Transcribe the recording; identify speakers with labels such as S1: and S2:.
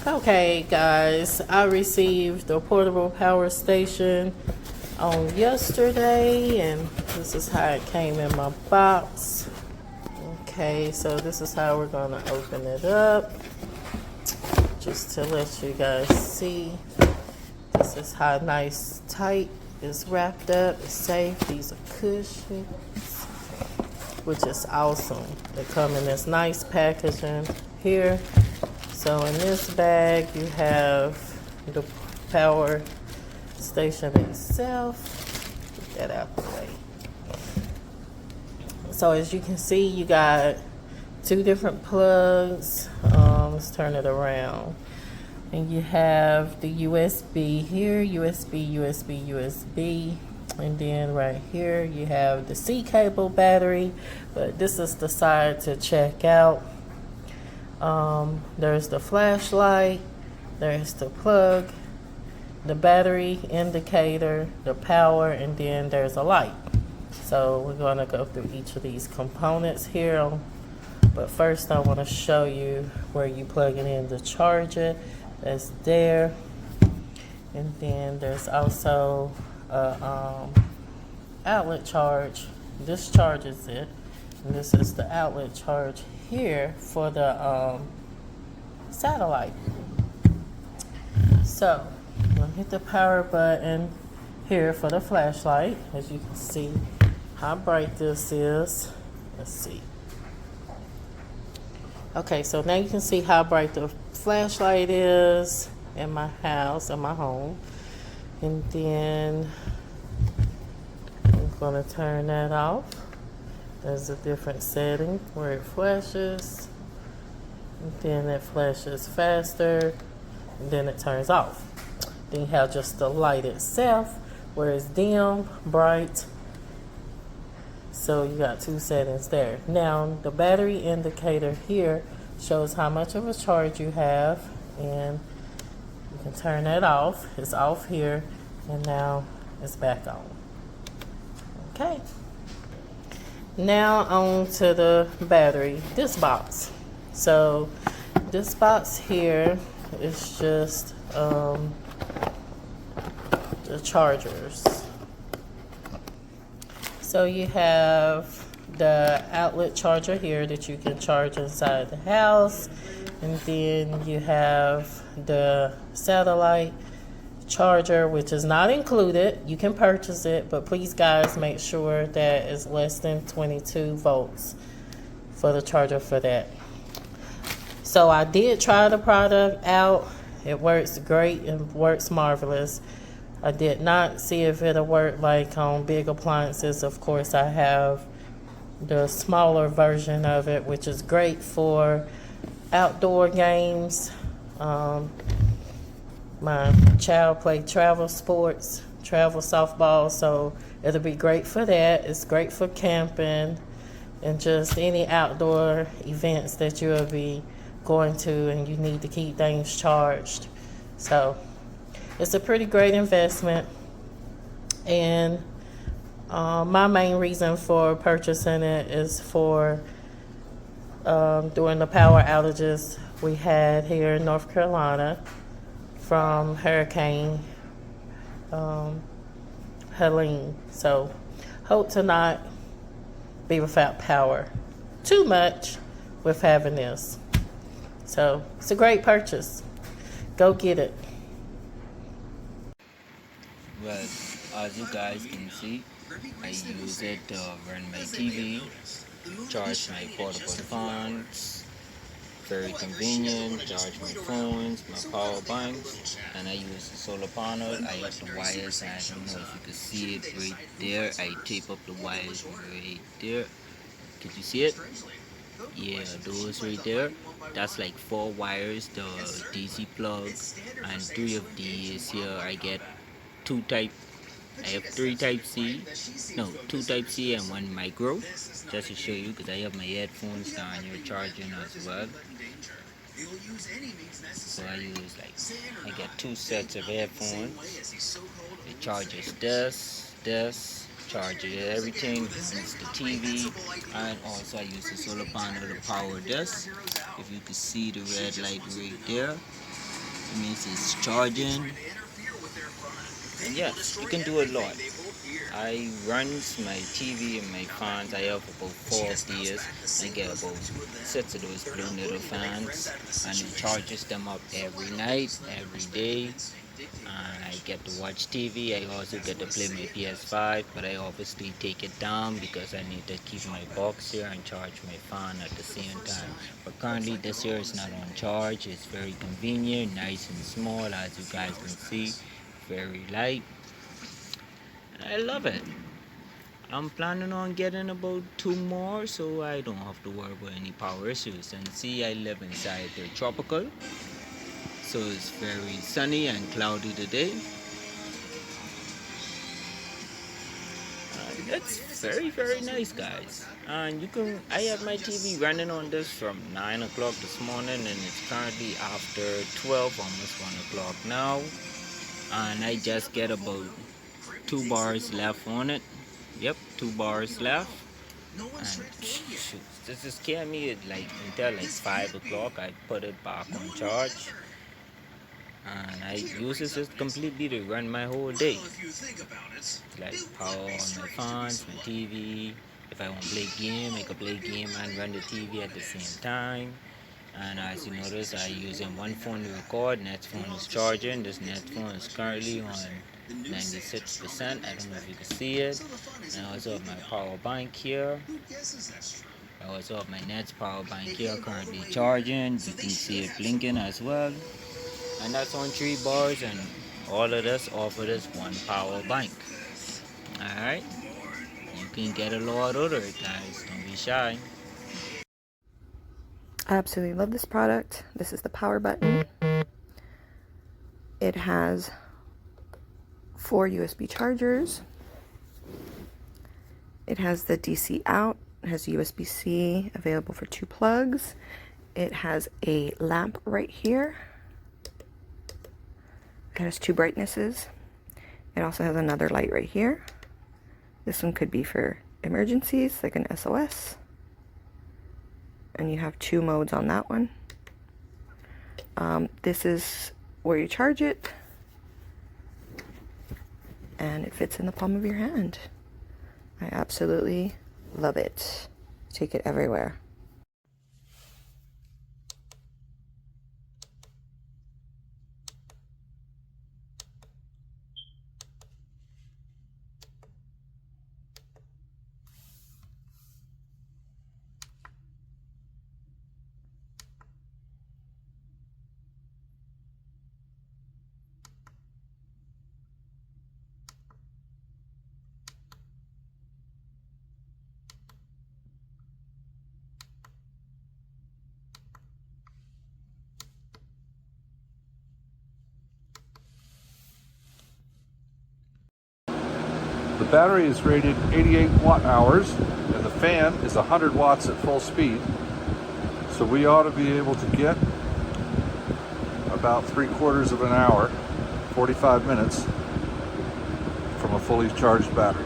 S1: Okay, guys, I received the portable power station on yesterday, and this is how it came in my box. Okay, so this is how we're gonna open it up, just to let you guys see. This is how nice, tight it's wrapped up. It's safe. These are cushions, which is awesome. They come in this nice packaging here. So in this bag, you have the power station itself. Get that out the way. So as you can see, you got two different plugs. Let's turn it around. And you have the USB here, USB, USB, USB. And then right here, you have the C cable battery. But this is the side to check out. There's the flashlight, there's the plug, the battery indicator, the power, and then there's a light. So we're going to go through each of these components here. But first I want to show you where you plug it in to charge it. That's there. And then there's also a outlet charge. This charges it. And this is the outlet charge here for the satellite. So I'm gonna hit the power button here for the flashlight. As you can see how bright this is. Let's see. Okay, so now you can see how bright the flashlight is in my house, in my home. And then I'm gonna turn that off. There's a different setting where it flashes, and then it flashes faster, and then it turns off. Then you have just the light itself, where it's dim, bright. So you got two settings there. Now the battery indicator here shows how much of a charge you have, and you can turn that off. It's off here, and now it's back on. Okay. Now on to the battery, this box. So this box here is just the chargers. So you have the outlet charger here that you can charge inside the house, and then you have the satellite charger, which is not included. You can purchase it, but please guys make sure that it's less than 22 volts for the charger for that. So I did try the product out. It works great and works marvelous. I did not see if it'll work like on big appliances. Of course, I have the smaller version of it, which is great for outdoor games. My child played travel sports, travel softball, so it'll be great for that. It's great for camping and just any outdoor events that you'll be going to and you need to keep things charged. So it's a pretty great investment. And my main reason for purchasing it is for during the power outages we had here in North Carolina from Hurricane Helene. So hope to not be without power too much with having this. So it's a great purchase. Go get it.
S2: Well, as you guys can see, I use it to run my TV, charge my portable phones, very convenient, charge my phones, my power banks, and I use the solar panel. I have the wires, and I don't know if you can see it right there. I tape up the wires right there. Could you see it? Yeah, those right there. That's like 4 wires, the DC plug, and 3 of these here. I get 2 type. I have 3 type C, no, 2 type C and 1 micro, just to show you, because I have my headphones down here charging as well. So I use I get 2 sets of headphones. It charges this, charges everything, it's the TV, and also I use the solar panel to power this. If you can see the red light right there, It means it's charging. And yes, you can do a lot. I runs my TV and my fans. I have about 4 of these. I get about 6 of those blue little fans, and it charges them up every night, every day. And I get to watch TV. I also get to play my PS5, but I obviously take it down because I need to keep my box here and charge my fan at the same time. But currently this here is not on charge. It's very convenient, nice and small, as you guys can see, very light. I love it. I'm planning on getting about 2 more so I don't have to worry about any power issues. And see, I live inside the tropical, so it's very sunny and cloudy today. That's very nice, guys. And I have my TV running on this from 9 o'clock this morning, and it's currently after 12, almost 1 o'clock now. And I just get about 2 bars left on it. Yep, 2 bars left. And shoot, this is scared me until 5 o'clock. I put it back on charge, and I use this completely to run my whole day. It's like power on my phones, my TV. If I want to play game, I can play game and run the TV at the same time. And as you notice, I using one phone to record. Next phone is charging. This next phone is currently on 96%. I don't know if you can see it. And I also have my power bank here. I also have my next power bank here currently charging. You can see it blinking as well. And that's on 3 bars, and all of this off of this one power bank. Alright? You can get a lot out of it, guys. Don't be shy.
S3: I absolutely love this product. This is the power button. It has 4 USB chargers. It has the DC out. It has USB-C available for 2 plugs. It has a lamp right here. It has 2 brightnesses. It also has another light right here. This one could be for emergencies, like an SOS. And you have 2 modes on that one. This is where you charge it. And it fits in the palm of your hand. I absolutely love it. Take it everywhere.
S4: The battery is rated 88 watt hours and the fan is 100 watts at full speed. So we ought to be able to get about 3/4 of an hour, 45 minutes from a fully charged battery.